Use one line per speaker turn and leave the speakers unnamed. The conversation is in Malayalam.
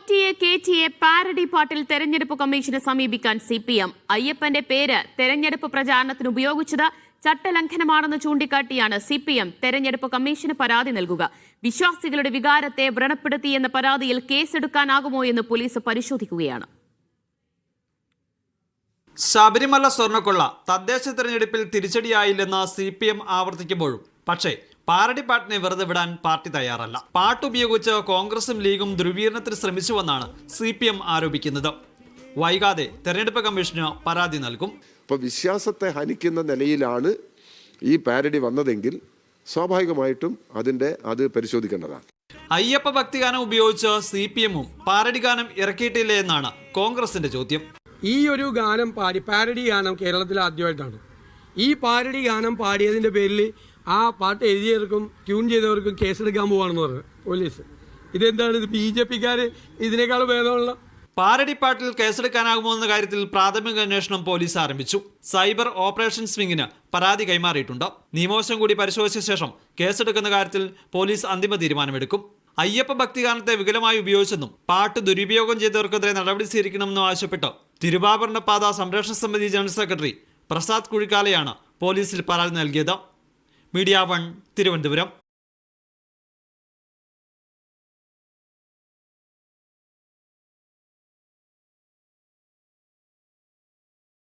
പോറ്റിയെ കേറ്റിയെ പാരഡി പാട്ടിൽ തെരഞ്ഞെടുപ്പ് കമ്മീഷനെ സമീപിക്കാൻ CPM. അയ്യപ്പന്റെ പേര് തെരഞ്ഞെടുപ്പ് പ്രചാരണത്തിന് ഉപയോഗിച്ചത് ചട്ടലംഘനമാണെന്ന് ചൂണ്ടിക്കാട്ടിയാണ് CPM തെരഞ്ഞെടുപ്പ് കമ്മീഷന് പരാതി നൽകുക. വിശ്വാസികളുടെ വികാരത്തെ വ്രണപ്പെടുത്തിയെന്ന പരാതിയിൽ കേസെടുക്കാനാകുമോ എന്ന് പോലീസ് പരിശോധിക്കുകയാണ്.
ശബരിമല സ്വർണ്ണക്കൊള്ള തദ്ദേശ തെരഞ്ഞെടുപ്പിൽ തിരിച്ചടിയായില്ലെന്ന് CPM ആവർത്തിക്കുമ്പോഴും പക്ഷേ പാരഡി പാട്ടിനെ വെറുതെ വിടാൻ പാർട്ടി തയ്യാറല്ല. പാട്ടുപയോഗിച്ച് കോൺഗ്രസും ലീഗും ധ്രുവീകരണത്തിന് ശ്രമിച്ചുവെന്നാണ് CPM ആരോപിക്കുന്നത്. വൈകാതെ തെരഞ്ഞെടുപ്പ് കമ്മീഷന് പരാതി നൽകും.
ഇപ്പോൾ വിശ്വാസത്തെ ഹനിക്കുന്ന നിലയിലാണ് ഈ പാരഡി വന്നതെങ്കിൽ സ്വാഭാവികമായിട്ടും അത് പരിശോധിക്കേണ്ടതാണ്.
അയ്യപ്പ ഭക്തിഗാനം ഉപയോഗിച്ച് CPM-ഉം പാരഡി ഗാനം ഇറക്കിയിട്ടില്ലേ എന്നാണ് കോൺഗ്രസിന്റെ ചോദ്യം.
ഈ ഒരു ഗാനം പാരഡി ഗാനം കേരളത്തിൽ ആദ്യമായിട്ടാണ്. ഈ പാരഡി ഗാനം പാടിയതിൻ്റെ പേരിൽ ആ പാട്ട് എഴുതിയവർക്കും ട്യൂൺ ചെയ്തവർക്കും കേസെടുക്കാൻ പോവാണെന്ന് പറഞ്ഞു പോലീസ്. ഇതെന്താണ് ഇത്? BJP-ക്കാർ ഇതിനേക്കാൾ ഭേദമുള്ള
പാരഡി പാട്ടിൽ കേസെടുക്കാനാകുമോ എന്ന കാര്യത്തിൽ പ്രാഥമിക അന്വേഷണം പോലീസ് ആരംഭിച്ചു. സൈബർ ഓപ്പറേഷൻസ് വിങ്ങിന് പരാതി കൈമാറിയിട്ടുണ്ട്. നിയമവശം കൂടി പരിശോധിച്ച ശേഷം കേസെടുക്കുന്ന കാര്യത്തിൽ പോലീസ് അന്തിമ തീരുമാനമെടുക്കും. അയ്യപ്പ ഭക്തിഗാനത്തെ വികലമായി ഉപയോഗിച്ചെന്നും പാട്ട് ദുരുപയോഗം ചെയ്തവർക്കെതിരെ നടപടി സ്വീകരിക്കണമെന്നും ആവശ്യപ്പെട്ട് തിരുവാഭരണ പാത സംരക്ഷണ സമിതി ജനറൽ സെക്രട്ടറി പ്രസാദ് കുഴിക്കാലയാണ് പോലീസിൽ പരാതി നൽകിയത്. മീഡിയ 1 തിരുവനന്തപുരം.